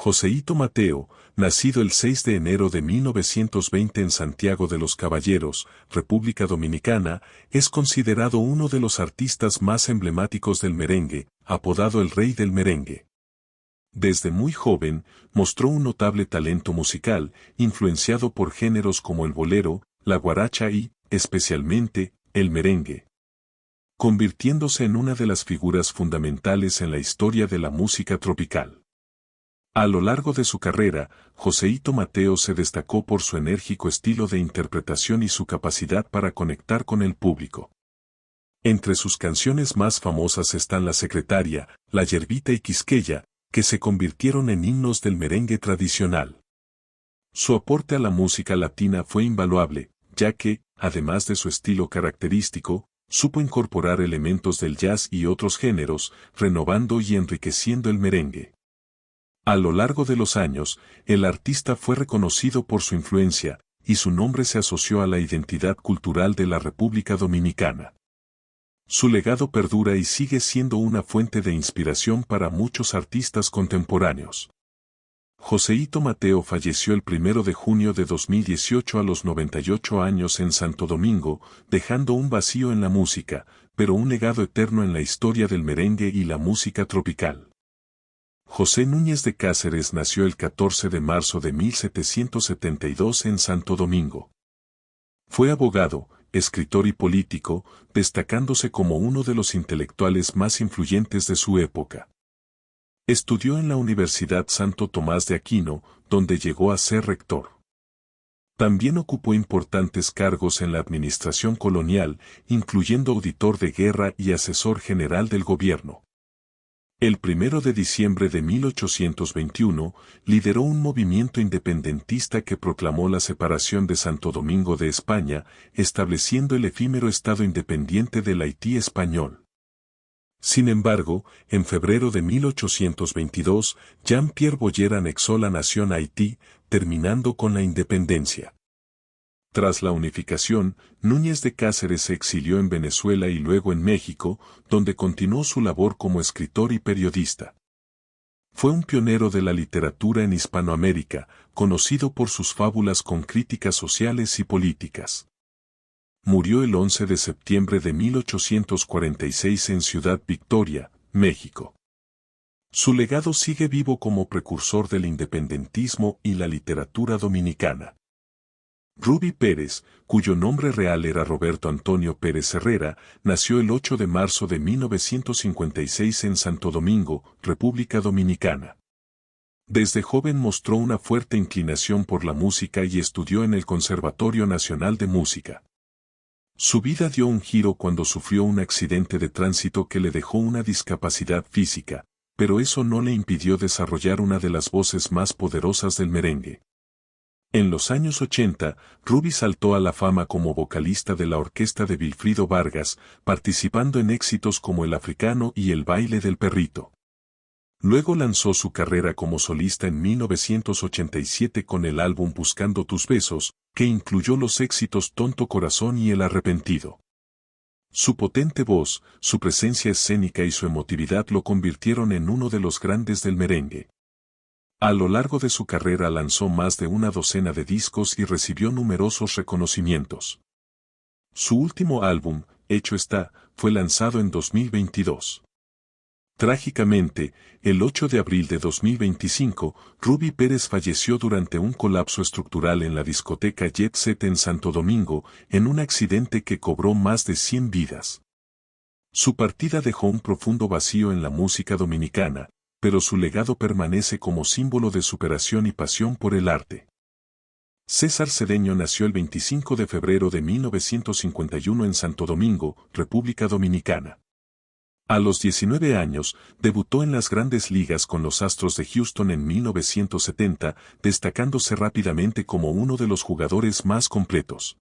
Joseito Mateo, nacido el 6 de enero de 1920 en Santiago de los Caballeros, República Dominicana, es considerado uno de los artistas más emblemáticos del merengue, apodado el Rey del Merengue. Desde muy joven, mostró un notable talento musical, influenciado por géneros como el bolero, la guaracha y, especialmente, el merengue, convirtiéndose en una de las figuras fundamentales en la historia de la música tropical. A lo largo de su carrera, Joseito Mateo se destacó por su enérgico estilo de interpretación y su capacidad para conectar con el público. Entre sus canciones más famosas están La Secretaria, La Yerbita y Quisqueya, que se convirtieron en himnos del merengue tradicional. Su aporte a la música latina fue invaluable, ya que, además de su estilo característico, supo incorporar elementos del jazz y otros géneros, renovando y enriqueciendo el merengue. A lo largo de los años, el artista fue reconocido por su influencia, y su nombre se asoció a la identidad cultural de la República Dominicana. Su legado perdura y sigue siendo una fuente de inspiración para muchos artistas contemporáneos. Joseito Mateo falleció el 1 de junio de 2018 a los 98 años en Santo Domingo, dejando un vacío en la música, pero un legado eterno en la historia del merengue y la música tropical. José Núñez de Cáceres nació el 14 de marzo de 1772 en Santo Domingo. Fue abogado, escritor y político, destacándose como uno de los intelectuales más influyentes de su época. Estudió en la Universidad Santo Tomás de Aquino, donde llegó a ser rector. También ocupó importantes cargos en la administración colonial, incluyendo auditor de guerra y asesor general del gobierno. El 1 de diciembre de 1821, lideró un movimiento independentista que proclamó la separación de Santo Domingo de España, estableciendo el efímero Estado independiente del Haití español. Sin embargo, en febrero de 1822, Jean-Pierre Boyer anexó la nación a Haití, terminando con la independencia. Tras la unificación, Núñez de Cáceres se exilió en Venezuela y luego en México, donde continuó su labor como escritor y periodista. Fue un pionero de la literatura en Hispanoamérica, conocido por sus fábulas con críticas sociales y políticas. Murió el 11 de septiembre de 1846 en Ciudad Victoria, México. Su legado sigue vivo como precursor del independentismo y la literatura dominicana. Ruby Pérez, cuyo nombre real era Roberto Antonio Pérez Herrera, nació el 8 de marzo de 1956 en Santo Domingo, República Dominicana. Desde joven mostró una fuerte inclinación por la música y estudió en el Conservatorio Nacional de Música. Su vida dio un giro cuando sufrió un accidente de tránsito que le dejó una discapacidad física, pero eso no le impidió desarrollar una de las voces más poderosas del merengue. En los años 80, Ruby saltó a la fama como vocalista de la orquesta de Wilfrido Vargas, participando en éxitos como El Africano y El Baile del Perrito. Luego lanzó su carrera como solista en 1987 con el álbum Buscando tus besos, que incluyó los éxitos Tonto Corazón y El Arrepentido. Su potente voz, su presencia escénica y su emotividad lo convirtieron en uno de los grandes del merengue. A lo largo de su carrera lanzó más de una docena de discos y recibió numerosos reconocimientos. Su último álbum, Hecho está, fue lanzado en 2022. Trágicamente, el 8 de abril de 2025, Ruby Pérez falleció durante un colapso estructural en la discoteca Jet Set en Santo Domingo, en un accidente que cobró más de 100 vidas. Su partida dejó un profundo vacío en la música dominicana, pero su legado permanece como símbolo de superación y pasión por el arte. César Cedeño nació el 25 de febrero de 1951 en Santo Domingo, República Dominicana. A los 19 años, debutó en las grandes ligas con los Astros de Houston en 1970, destacándose rápidamente como uno de los jugadores más completos.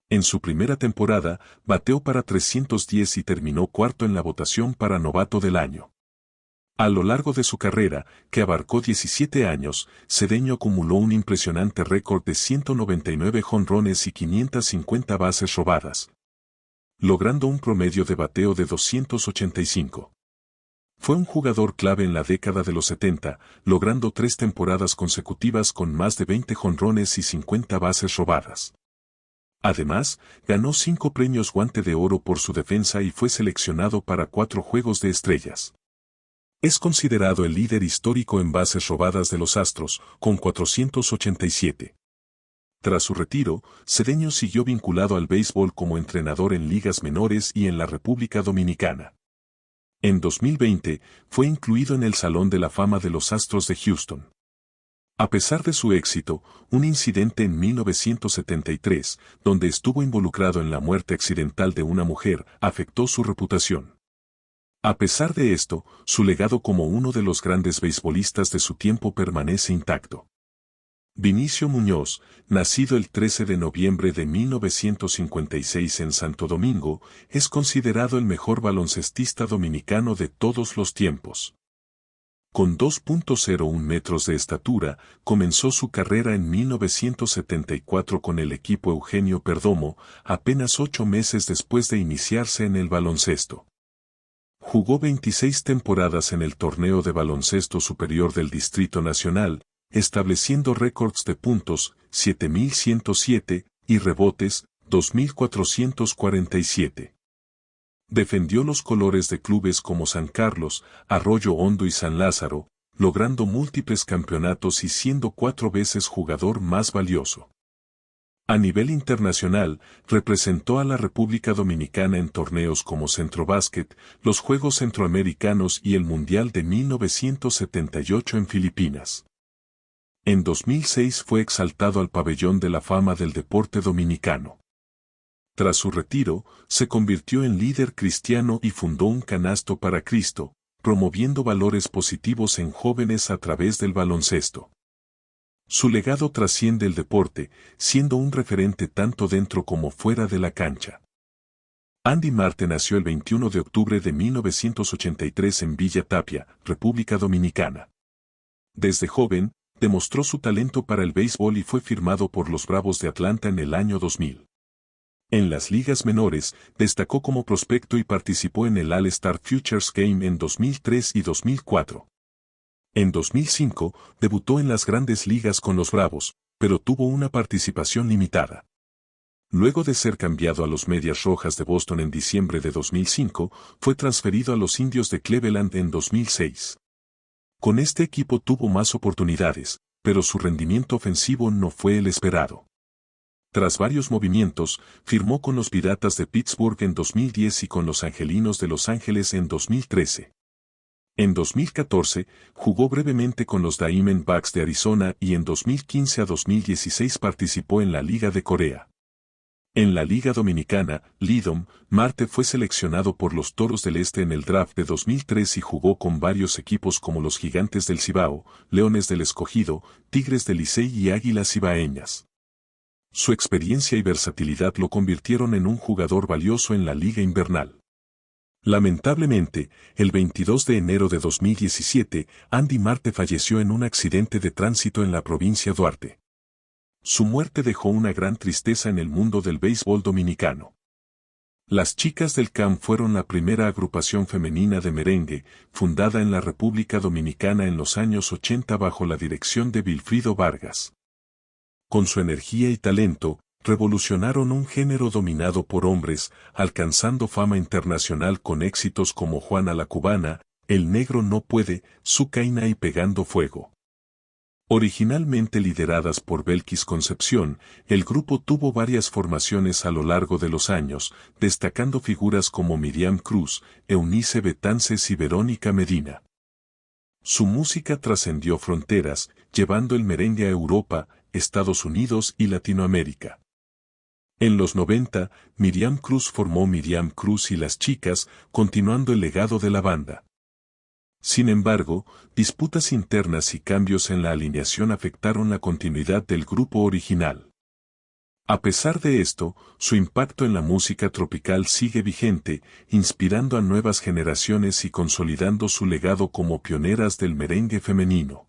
En su primera temporada, bateó para 310 y terminó cuarto en la votación para novato del año. A lo largo de su carrera, que abarcó 17 años, Cedeño acumuló un impresionante récord de 199 jonrones y 550 bases robadas, logrando un promedio de bateo de 285. Fue un jugador clave en la década de los 70, logrando 3 temporadas consecutivas con más de 20 jonrones y 50 bases robadas. Además, ganó 5 premios Guante de Oro por su defensa y fue seleccionado para 4 Juegos de Estrellas. Es considerado el líder histórico en bases robadas de los Astros, con 487. Tras su retiro, Cedeño siguió vinculado al béisbol como entrenador en ligas menores y en la República Dominicana. En 2020, fue incluido en el Salón de la Fama de los Astros de Houston. A pesar de su éxito, un incidente en 1973, donde estuvo involucrado en la muerte accidental de una mujer, afectó su reputación. A pesar de esto, su legado como uno de los grandes beisbolistas de su tiempo permanece intacto. Vinicio Muñoz, nacido el 13 de noviembre de 1956 en Santo Domingo, es considerado el mejor baloncestista dominicano de todos los tiempos. Con 2.01 metros de estatura, comenzó su carrera en 1974 con el equipo Eugenio Perdomo, apenas 8 meses después de iniciarse en el baloncesto. Jugó 26 temporadas en el torneo de baloncesto superior del Distrito Nacional, estableciendo récords de puntos, 7.107, y rebotes, 2.447. Defendió los colores de clubes como San Carlos, Arroyo Hondo y San Lázaro, logrando múltiples campeonatos y siendo 4 veces jugador más valioso. A nivel internacional, representó a la República Dominicana en torneos como Centrobásquet, los Juegos Centroamericanos y el Mundial de 1978 en Filipinas. En 2006 fue exaltado al Pabellón de la Fama del Deporte Dominicano. Tras su retiro, se convirtió en líder cristiano y fundó un Canasto para Cristo, promoviendo valores positivos en jóvenes a través del baloncesto. Su legado trasciende el deporte, siendo un referente tanto dentro como fuera de la cancha. Andy Marte nació el 21 de octubre de 1983 en Villa Tapia, República Dominicana. Desde joven, demostró su talento para el béisbol y fue firmado por los Bravos de Atlanta en el año 2000. En las ligas menores, destacó como prospecto y participó en el All-Star Futures Game en 2003 y 2004. En 2005, debutó en las grandes ligas con los Bravos, pero tuvo una participación limitada. Luego de ser cambiado a los Medias Rojas de Boston en diciembre de 2005, fue transferido a los Indios de Cleveland en 2006. Con este equipo tuvo más oportunidades, pero su rendimiento ofensivo no fue el esperado. Tras varios movimientos, firmó con los Piratas de Pittsburgh en 2010 y con los Angelinos de Los Ángeles en 2013. En 2014, jugó brevemente con los Diamondbacks de Arizona y en 2015 a 2016 participó en la Liga de Corea. En la Liga Dominicana, Lidom, Marte fue seleccionado por los Toros del Este en el draft de 2003 y jugó con varios equipos como los Gigantes del Cibao, Leones del Escogido, Tigres del Licey y Águilas Cibaeñas. Su experiencia y versatilidad lo convirtieron en un jugador valioso en la Liga Invernal. Lamentablemente, el 22 de enero de 2017, Andy Marte falleció en un accidente de tránsito en la provincia Duarte. Su muerte dejó una gran tristeza en el mundo del béisbol dominicano. Las Chicas del Camp fueron la primera agrupación femenina de merengue, fundada en la República Dominicana en los años 80 bajo la dirección de Wilfrido Vargas. Con su energía y talento, revolucionaron un género dominado por hombres, alcanzando fama internacional con éxitos como Juana la Cubana, El Negro No Puede, Zucaina y Pegando Fuego. Originalmente lideradas por Belkis Concepción, el grupo tuvo varias formaciones a lo largo de los años, destacando figuras como Miriam Cruz, Eunice Betances y Verónica Medina. Su música trascendió fronteras, llevando el merengue a Europa, Estados Unidos y Latinoamérica. En los 90, Miriam Cruz formó Miriam Cruz y las Chicas, continuando el legado de la banda. Sin embargo, disputas internas y cambios en la alineación afectaron la continuidad del grupo original. A pesar de esto, su impacto en la música tropical sigue vigente, inspirando a nuevas generaciones y consolidando su legado como pioneras del merengue femenino.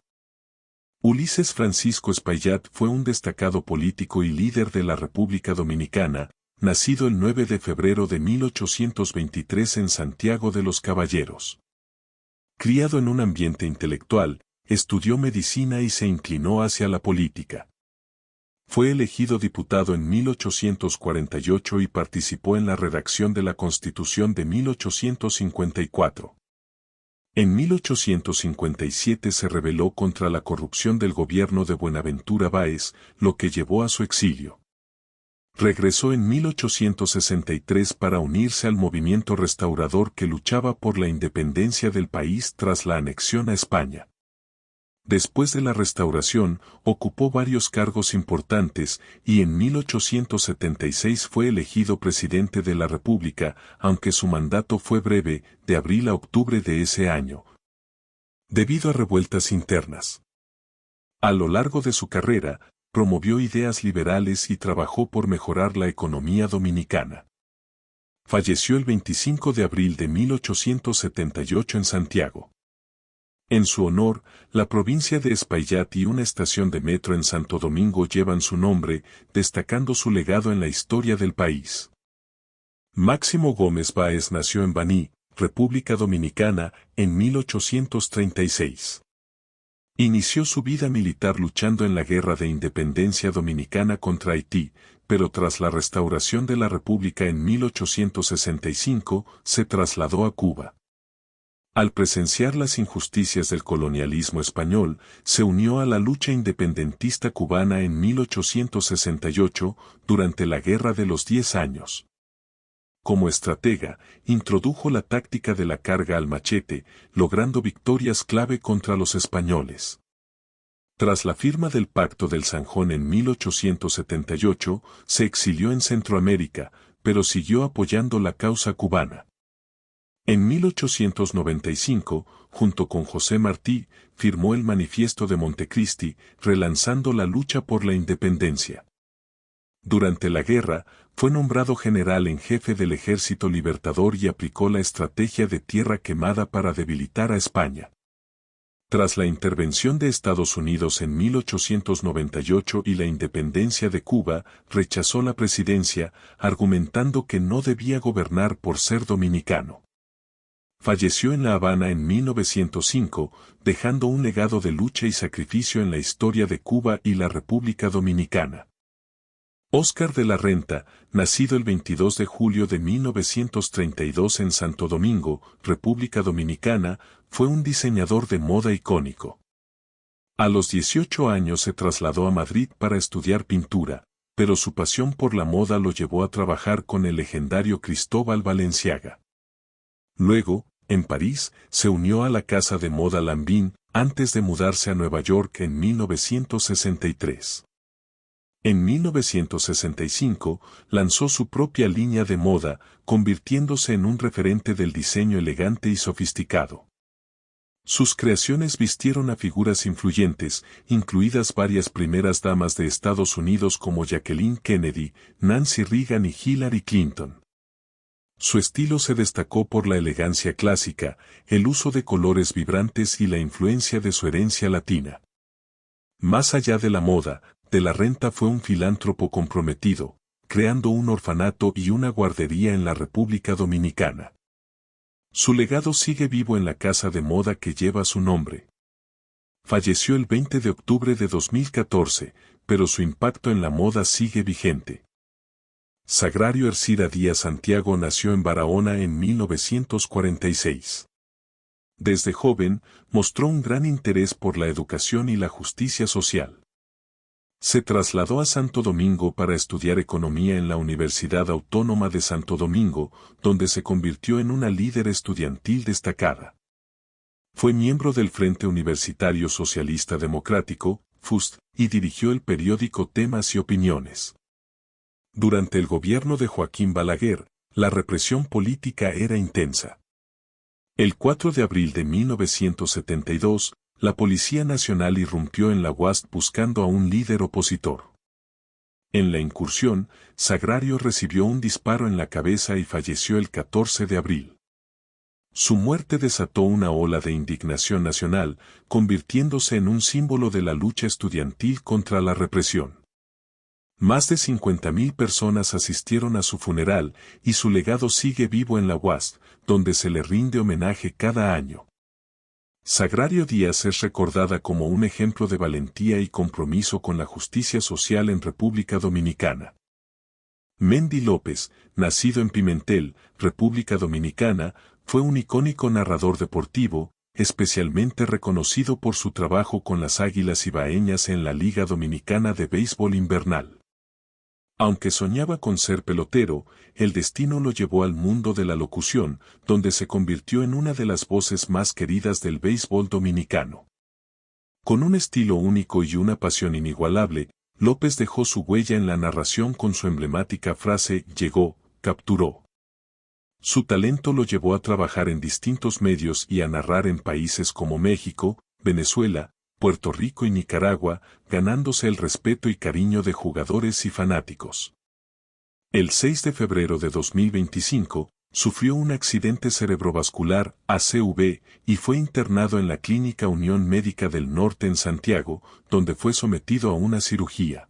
Ulises Francisco Espaillat fue un destacado político y líder de la República Dominicana, nacido el 9 de febrero de 1823 en Santiago de los Caballeros. Criado en un ambiente intelectual, estudió medicina y se inclinó hacia la política. Fue elegido diputado en 1848 y participó en la redacción de la Constitución de 1854. En 1857 se rebeló contra la corrupción del gobierno de Buenaventura Báez, lo que llevó a su exilio. Regresó en 1863 para unirse al movimiento restaurador que luchaba por la independencia del país tras la anexión a España. Después de la restauración, ocupó varios cargos importantes y en 1876 fue elegido presidente de la República, aunque su mandato fue breve, de abril a octubre de ese año, debido a revueltas internas. A lo largo de su carrera, promovió ideas liberales y trabajó por mejorar la economía dominicana. Falleció el 25 de abril de 1878 en Santiago. En su honor, la provincia de Espaillat y una estación de metro en Santo Domingo llevan su nombre, destacando su legado en la historia del país. Máximo Gómez Báez nació en Baní, República Dominicana, en 1836. Inició su vida militar luchando en la Guerra de Independencia Dominicana contra Haití, pero tras la restauración de la República en 1865, se trasladó a Cuba. Al presenciar las injusticias del colonialismo español, se unió a la lucha independentista cubana en 1868, durante la Guerra de los 10 años. Como estratega, introdujo la táctica de la carga al machete, logrando victorias clave contra los españoles. Tras la firma del Pacto del Zanjón en 1878, se exilió en Centroamérica, pero siguió apoyando la causa cubana. En 1895, junto con José Martí, firmó el Manifiesto de Montecristi, relanzando la lucha por la independencia. Durante la guerra, fue nombrado general en jefe del Ejército Libertador y aplicó la estrategia de tierra quemada para debilitar a España. Tras la intervención de Estados Unidos en 1898 y la independencia de Cuba, rechazó la presidencia, argumentando que no debía gobernar por ser dominicano. Falleció en La Habana en 1905, dejando un legado de lucha y sacrificio en la historia de Cuba y la República Dominicana. Óscar de la Renta, nacido el 22 de julio de 1932 en Santo Domingo, República Dominicana, fue un diseñador de moda icónico. A los 18 años se trasladó a Madrid para estudiar pintura, pero su pasión por la moda lo llevó a trabajar con el legendario Cristóbal Balenciaga. Luego, en París, se unió a la casa de moda Lambin, antes de mudarse a Nueva York en 1963. En 1965, lanzó su propia línea de moda, convirtiéndose en un referente del diseño elegante y sofisticado. Sus creaciones vistieron a figuras influyentes, incluidas varias primeras damas de Estados Unidos como Jacqueline Kennedy, Nancy Reagan y Hillary Clinton. Su estilo se destacó por la elegancia clásica, el uso de colores vibrantes y la influencia de su herencia latina. Más allá de la moda, de la Renta fue un filántropo comprometido, creando un orfanato y una guardería en la República Dominicana. Su legado sigue vivo en la casa de moda que lleva su nombre. Falleció el 20 de octubre de 2014, pero su impacto en la moda sigue vigente. Sagrario Ercida Díaz Santiago nació en Barahona en 1946. Desde joven, mostró un gran interés por la educación y la justicia social. Se trasladó a Santo Domingo para estudiar economía en la Universidad Autónoma de Santo Domingo, donde se convirtió en una líder estudiantil destacada. Fue miembro del Frente Universitario Socialista Democrático, FUST, y dirigió el periódico Temas y Opiniones. Durante el gobierno de Joaquín Balaguer, la represión política era intensa. El 4 de abril de 1972, la Policía Nacional irrumpió en la UAST buscando a un líder opositor. En la incursión, Sagrario recibió un disparo en la cabeza y falleció el 14 de abril. Su muerte desató una ola de indignación nacional, convirtiéndose en un símbolo de la lucha estudiantil contra la represión. Más de 50.000 personas asistieron a su funeral y su legado sigue vivo en la UAST, donde se le rinde homenaje cada año. Sagrario Díaz es recordada como un ejemplo de valentía y compromiso con la justicia social en República Dominicana. Mendy López, nacido en Pimentel, República Dominicana, fue un icónico narrador deportivo, especialmente reconocido por su trabajo con las Águilas Ibaeñas en la Liga Dominicana de Béisbol Invernal. Aunque soñaba con ser pelotero, el destino lo llevó al mundo de la locución, donde se convirtió en una de las voces más queridas del béisbol dominicano. Con un estilo único y una pasión inigualable, López dejó su huella en la narración con su emblemática frase "llegó, capturó". Su talento lo llevó a trabajar en distintos medios y a narrar en países como México, Venezuela, Puerto Rico y Nicaragua, ganándose el respeto y cariño de jugadores y fanáticos. El 6 de febrero de 2025, sufrió un accidente cerebrovascular, ACV, y fue internado en la Clínica Unión Médica del Norte en Santiago, donde fue sometido a una cirugía.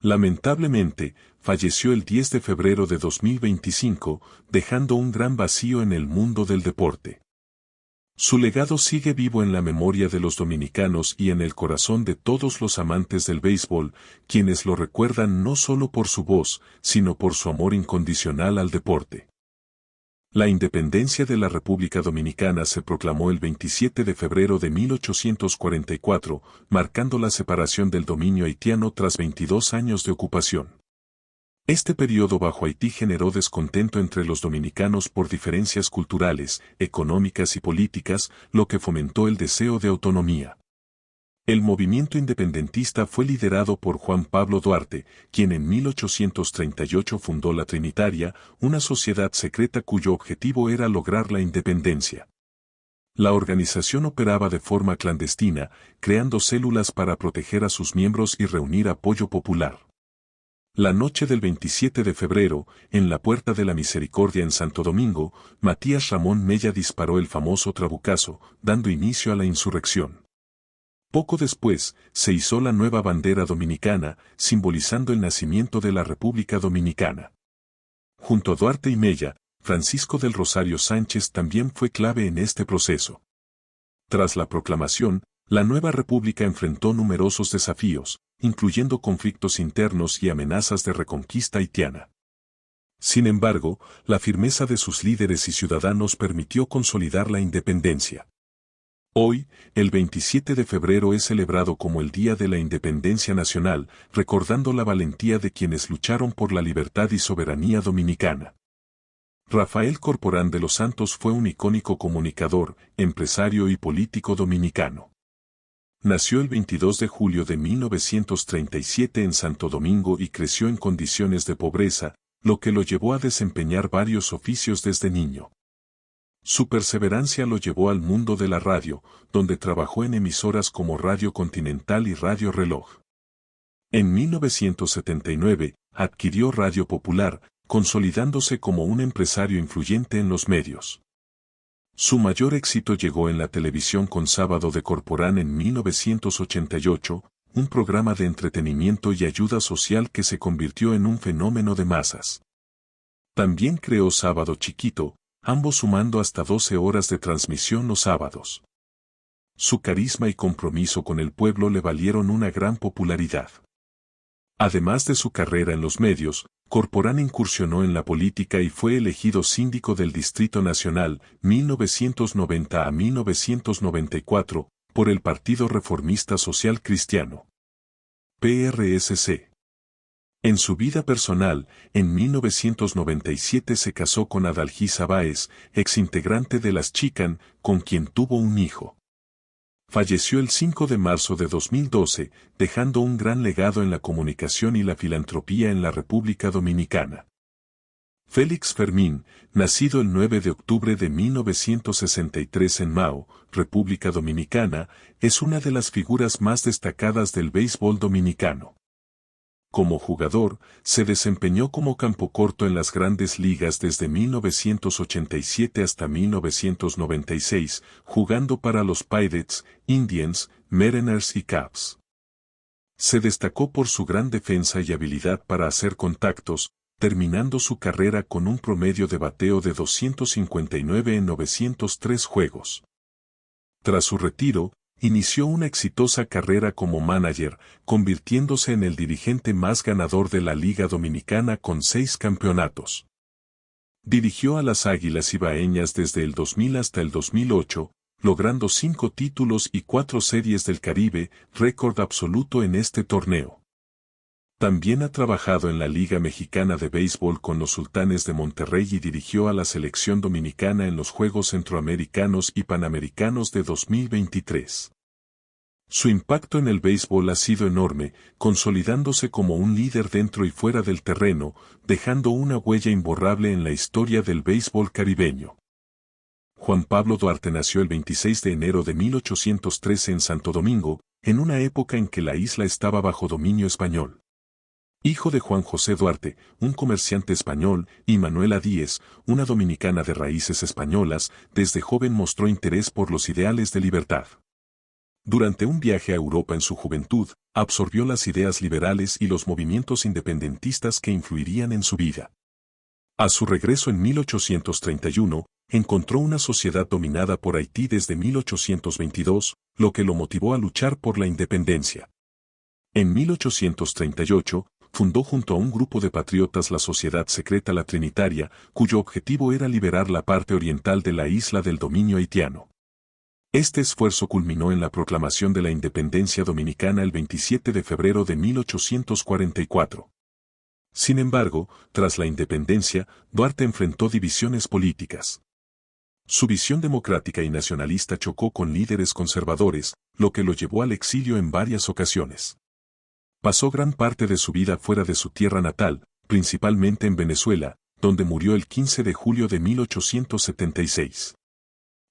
Lamentablemente, falleció el 10 de febrero de 2025, dejando un gran vacío en el mundo del deporte. Su legado sigue vivo en la memoria de los dominicanos y en el corazón de todos los amantes del béisbol, quienes lo recuerdan no solo por su voz, sino por su amor incondicional al deporte. La independencia de la República Dominicana se proclamó el 27 de febrero de 1844, marcando la separación del dominio haitiano tras 22 años de ocupación. Este periodo bajo Haití generó descontento entre los dominicanos por diferencias culturales, económicas y políticas, lo que fomentó el deseo de autonomía. El movimiento independentista fue liderado por Juan Pablo Duarte, quien en 1838 fundó la Trinitaria, una sociedad secreta cuyo objetivo era lograr la independencia. La organización operaba de forma clandestina, creando células para proteger a sus miembros y reunir apoyo popular. La noche del 27 de febrero, en la Puerta de la Misericordia en Santo Domingo, Matías Ramón Mella disparó el famoso trabucazo, dando inicio a la insurrección. Poco después, se izó la nueva bandera dominicana, simbolizando el nacimiento de la República Dominicana. Junto a Duarte y Mella, Francisco del Rosario Sánchez también fue clave en este proceso. Tras la proclamación, la nueva república enfrentó numerosos desafíos, incluyendo conflictos internos y amenazas de reconquista haitiana. Sin embargo, la firmeza de sus líderes y ciudadanos permitió consolidar la independencia. Hoy, el 27 de febrero es celebrado como el Día de la Independencia Nacional, recordando la valentía de quienes lucharon por la libertad y soberanía dominicana. Rafael Corporán de los Santos fue un icónico comunicador, empresario y político dominicano. Nació el 22 de julio de 1937 en Santo Domingo y creció en condiciones de pobreza, lo que lo llevó a desempeñar varios oficios desde niño. Su perseverancia lo llevó al mundo de la radio, donde trabajó en emisoras como Radio Continental y Radio Reloj. En 1979, adquirió Radio Popular, consolidándose como un empresario influyente en los medios. Su mayor éxito llegó en la televisión con Sábado de Corporán en 1988, un programa de entretenimiento y ayuda social que se convirtió en un fenómeno de masas. También creó Sábado Chiquito, ambos sumando hasta 12 horas de transmisión los sábados. Su carisma y compromiso con el pueblo le valieron una gran popularidad. Además de su carrera en los medios, Corporán incursionó en la política y fue elegido síndico del Distrito Nacional, 1990 a 1994, por el Partido Reformista Social Cristiano. PRSC. En su vida personal, en 1997 se casó con Adalgisa Báez, exintegrante de Las Chican, con quien tuvo un hijo. Falleció el 5 de marzo de 2012, dejando un gran legado en la comunicación y la filantropía en la República Dominicana. Félix Fermín, nacido el 9 de octubre de 1963 en Mao, República Dominicana, es una de las figuras más destacadas del béisbol dominicano. Como jugador, se desempeñó como campocorto en las grandes ligas desde 1987 hasta 1996, jugando para los Pirates, Indians, Mariners y Cubs. Se destacó por su gran defensa y habilidad para hacer contactos, terminando su carrera con un promedio de bateo de 259 en 903 juegos. Tras su retiro, inició una exitosa carrera como manager, convirtiéndose en el dirigente más ganador de la Liga Dominicana con 6 campeonatos. Dirigió a las Águilas Ibaeñas desde el 2000 hasta el 2008, logrando 5 títulos y 4 Series del Caribe, récord absoluto en este torneo. También ha trabajado en la Liga Mexicana de Béisbol con los Sultanes de Monterrey y dirigió a la selección dominicana en los Juegos Centroamericanos y Panamericanos de 2023. Su impacto en el béisbol ha sido enorme, consolidándose como un líder dentro y fuera del terreno, dejando una huella imborrable en la historia del béisbol caribeño. Juan Pablo Duarte nació el 26 de enero de 1813 en Santo Domingo, en una época en que la isla estaba bajo dominio español. Hijo de Juan José Duarte, un comerciante español, y Manuela Díez, una dominicana de raíces españolas, desde joven mostró interés por los ideales de libertad. Durante un viaje a Europa en su juventud, absorbió las ideas liberales y los movimientos independentistas que influirían en su vida. A su regreso en 1831, encontró una sociedad dominada por Haití desde 1822, lo que lo motivó a luchar por la independencia. En 1838, fundó junto a un grupo de patriotas la Sociedad Secreta La Trinitaria, cuyo objetivo era liberar la parte oriental de la isla del dominio haitiano. Este esfuerzo culminó en la proclamación de la independencia dominicana el 27 de febrero de 1844. Sin embargo, tras la independencia, Duarte enfrentó divisiones políticas. Su visión democrática y nacionalista chocó con líderes conservadores, lo que lo llevó al exilio en varias ocasiones. Pasó gran parte de su vida fuera de su tierra natal, principalmente en Venezuela, donde murió el 15 de julio de 1876.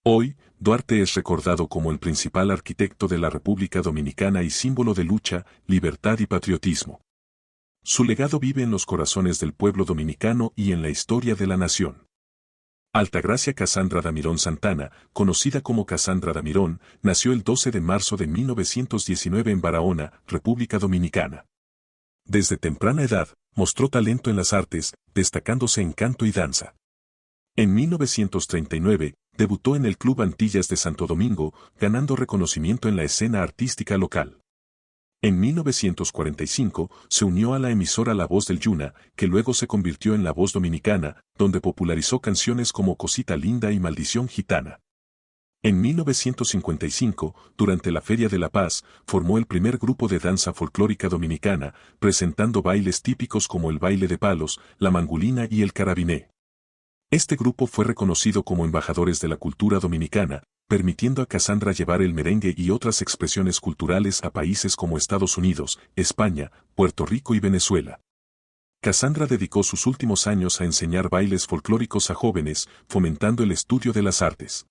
Hoy, Duarte es recordado como el principal arquitecto de la República Dominicana y símbolo de lucha, libertad y patriotismo. Su legado vive en los corazones del pueblo dominicano y en la historia de la nación. Altagracia Casandra Damirón Santana, conocida como Casandra Damirón, nació el 12 de marzo de 1919 en Barahona, República Dominicana. Desde temprana edad, mostró talento en las artes, destacándose en canto y danza. En 1939, debutó en el Club Antillas de Santo Domingo, ganando reconocimiento en la escena artística local. En 1945, se unió a la emisora La Voz del Yuna, que luego se convirtió en La Voz Dominicana, donde popularizó canciones como Cosita Linda y Maldición Gitana. En 1955, durante la Feria de la Paz, formó el primer grupo de danza folclórica dominicana, presentando bailes típicos como el baile de palos, la mangulina y el carabiné. Este grupo fue reconocido como embajadores de la cultura dominicana, permitiendo a Casandra llevar el merengue y otras expresiones culturales a países como Estados Unidos, España, Puerto Rico y Venezuela. Casandra dedicó sus últimos años a enseñar bailes folclóricos a jóvenes, fomentando el estudio de las artes.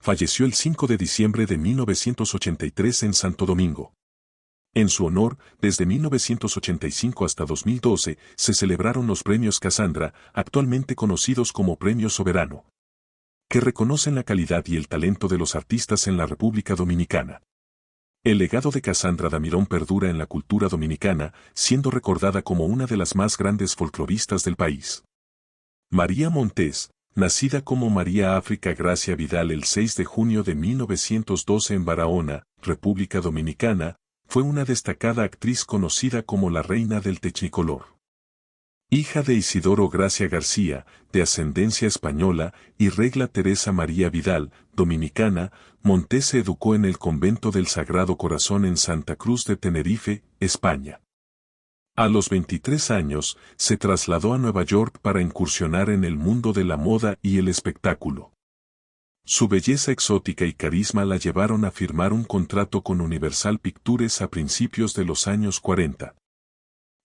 Falleció el 5 de diciembre de 1983 en Santo Domingo. En su honor, desde 1985 hasta 2012, se celebraron los Premios Casandra, actualmente conocidos como Premio Soberano, que reconocen la calidad y el talento de los artistas en la República Dominicana. El legado de Casandra Damirón perdura en la cultura dominicana, siendo recordada como una de las más grandes folcloristas del país. María Montés, nacida como María África Gracia Vidal el 6 de junio de 1912 en Barahona, República Dominicana, fue una destacada actriz conocida como la Reina del Technicolor. Hija de Isidoro Gracia García, de ascendencia española, y Regla Teresa María Vidal, dominicana, Montés se educó en el convento del Sagrado Corazón en Santa Cruz de Tenerife, España. A los 23 años, se trasladó a Nueva York para incursionar en el mundo de la moda y el espectáculo. Su belleza exótica y carisma la llevaron a firmar un contrato con Universal Pictures a principios de los años 40.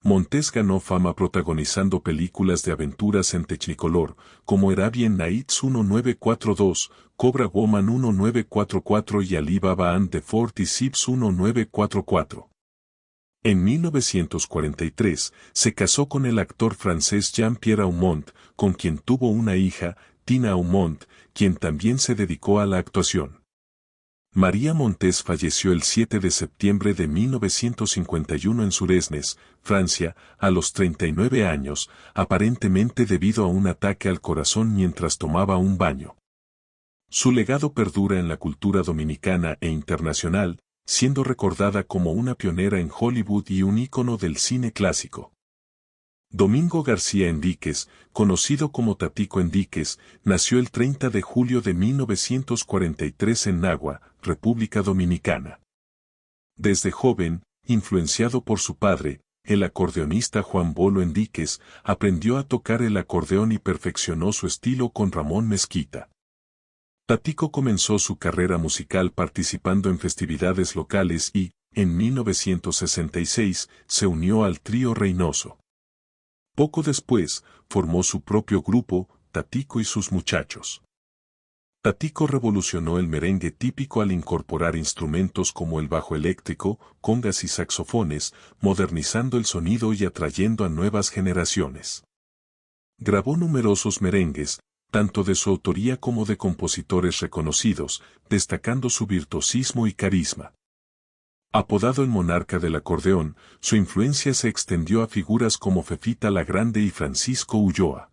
Montés ganó fama protagonizando películas de aventuras en Technicolor, como Arabian Nights 1942, Cobra Woman 1944 y Alibaba and the 40 Thieves 1944. En 1943, se casó con el actor francés Jean-Pierre Aumont, con quien tuvo una hija, Tina Aumont, quien también se dedicó a la actuación. María Montés falleció el 7 de septiembre de 1951 en Suresnes, Francia, a los 39 años, aparentemente debido a un ataque al corazón mientras tomaba un baño. Su legado perdura en la cultura dominicana e internacional, siendo recordada como una pionera en Hollywood y un ícono del cine clásico. Domingo García Enríquez, conocido como Tatico Enríquez, nació el 30 de julio de 1943 en Nagua, República Dominicana. Desde joven, influenciado por su padre, el acordeonista Juan Bolo Enríquez, aprendió a tocar el acordeón y perfeccionó su estilo con Ramón Mezquita. Tatico comenzó su carrera musical participando en festividades locales y, en 1966, se unió al Trío Reynoso. Poco después, formó su propio grupo, Tatico y sus muchachos. Tatico revolucionó el merengue típico al incorporar instrumentos como el bajo eléctrico, congas y saxofones, modernizando el sonido y atrayendo a nuevas generaciones. Grabó numerosos merengues, tanto de su autoría como de compositores reconocidos, destacando su virtuosismo y carisma. Apodado el monarca del acordeón, su influencia se extendió a figuras como Fefita la Grande y Francisco Ulloa.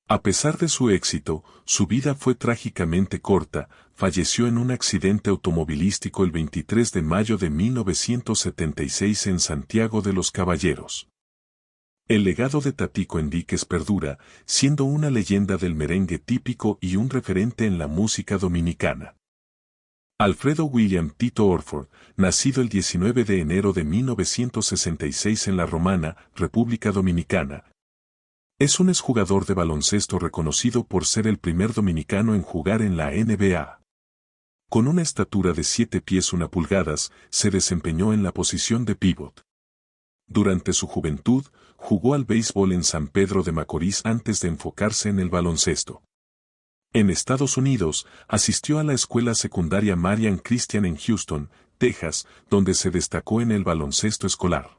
A pesar de su éxito, su vida fue trágicamente corta, falleció en un accidente automovilístico el 23 de mayo de 1976 en Santiago de los Caballeros. El legado de Tatico Enríquez perdura, siendo una leyenda del merengue típico y un referente en la música dominicana. Alfredo William Tito Orford, nacido el 19 de enero de 1966 en La Romana, República Dominicana, es un exjugador de baloncesto reconocido por ser el primer dominicano en jugar en la NBA. Con una estatura de 7 pies 1 pulgadas, se desempeñó en la posición de pívot. Durante su juventud, jugó al béisbol en San Pedro de Macorís antes de enfocarse en el baloncesto. En Estados Unidos, asistió a la escuela secundaria Marian Christian en Houston, Texas, donde se destacó en el baloncesto escolar.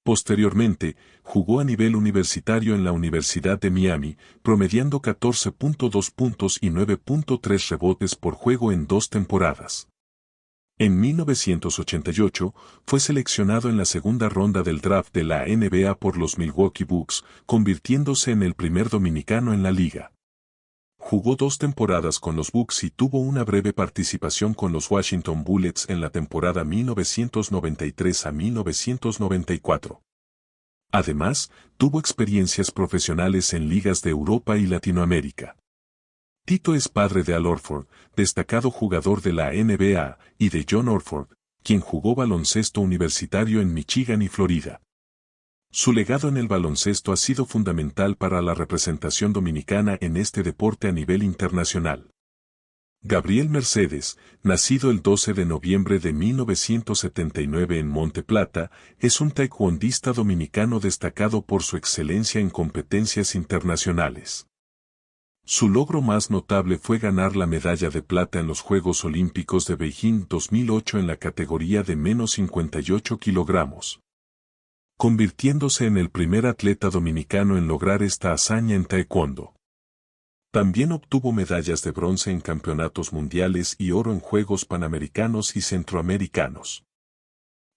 Posteriormente, jugó a nivel universitario en la Universidad de Miami, promediando 14.2 puntos y 9.3 rebotes por juego en 2 temporadas. En 1988, fue seleccionado en la segunda ronda del draft de la NBA por los Milwaukee Bucks, convirtiéndose en el primer dominicano en la liga. Jugó 2 temporadas con los Bucks y tuvo una breve participación con los Washington Bullets en la temporada 1993 a 1994. Además, tuvo experiencias profesionales en ligas de Europa y Latinoamérica. Tito es padre de Al Horford, destacado jugador de la NBA, y de John Horford, quien jugó baloncesto universitario en Michigan y Florida. Su legado en el baloncesto ha sido fundamental para la representación dominicana en este deporte a nivel internacional. Gabriel Mercedes, nacido el 12 de noviembre de 1979 en Monte Plata, es un taekwondista dominicano destacado por su excelencia en competencias internacionales. Su logro más notable fue ganar la medalla de plata en los Juegos Olímpicos de Beijing 2008 en la categoría de menos 58 kilogramos, convirtiéndose en el primer atleta dominicano en lograr esta hazaña en taekwondo. También obtuvo medallas de bronce en campeonatos mundiales y oro en Juegos Panamericanos y Centroamericanos.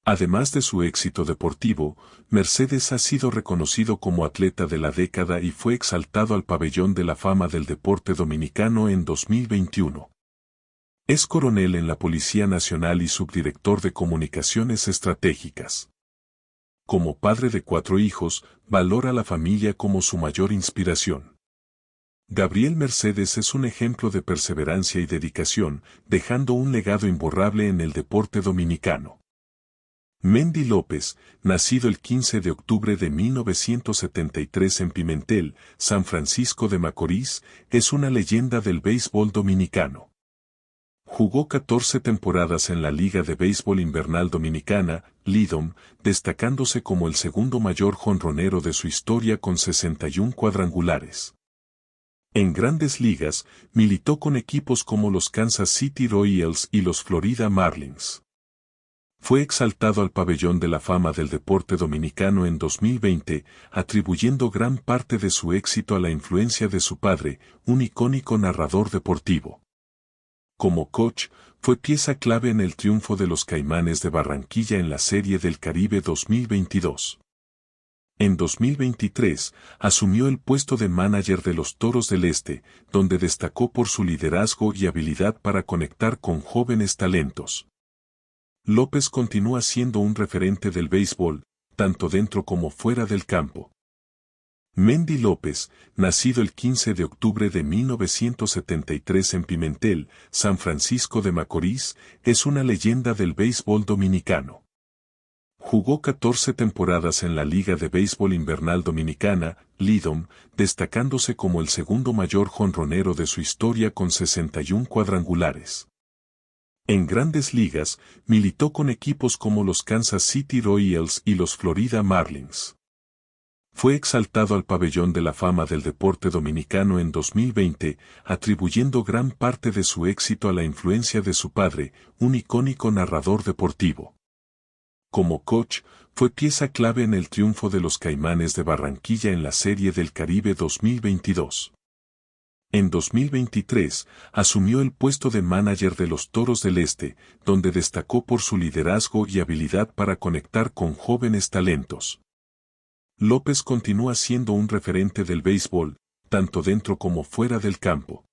Además de su éxito deportivo, Mercedes ha sido reconocido como atleta de la década y fue exaltado al Pabellón de la Fama del Deporte Dominicano en 2021. Es coronel en la Policía Nacional y subdirector de Comunicaciones Estratégicas. Como padre de 4 hijos, valora la familia como su mayor inspiración. Gabriel Mercedes es un ejemplo de perseverancia y dedicación, dejando un legado imborrable en el deporte dominicano. Mendy López, nacido el 15 de octubre de 1973 en Pimentel, San Francisco de Macorís, es una leyenda del béisbol dominicano. Jugó 14 temporadas en la Liga de Béisbol Invernal Dominicana, LIDOM, destacándose como el segundo mayor jonronero de su historia con 61 cuadrangulares. En Grandes Ligas, militó con equipos como los Kansas City Royals y los Florida Marlins. Fue exaltado al Pabellón de la Fama del Deporte Dominicano en 2020, atribuyendo gran parte de su éxito a la influencia de su padre, un icónico narrador deportivo. Como coach, fue pieza clave en el triunfo de los Caimanes de Barranquilla en la Serie del Caribe 2022. En 2023, asumió el puesto de manager de los Toros del Este, donde destacó por su liderazgo y habilidad para conectar con jóvenes talentos. López continúa siendo un referente del béisbol, tanto dentro como fuera del campo. Mendy López, nacido el 15 de octubre de 1973 en Pimentel, San Francisco de Macorís, es una leyenda del béisbol dominicano. Jugó 14 temporadas en la Liga de Béisbol Invernal Dominicana, LIDOM, destacándose como el segundo mayor jonronero de su historia con 61 cuadrangulares. En Grandes Ligas, militó con equipos como los Kansas City Royals y los Florida Marlins. Fue exaltado al Pabellón de la Fama del Deporte Dominicano en 2020, atribuyendo gran parte de su éxito a la influencia de su padre, un icónico narrador deportivo. Como coach, fue pieza clave en el triunfo de los Caimanes de Barranquilla en la Serie del Caribe 2022. En 2023, asumió el puesto de manager de los Toros del Este, donde destacó por su liderazgo y habilidad para conectar con jóvenes talentos. López continúa siendo un referente del béisbol, tanto dentro como fuera del campo.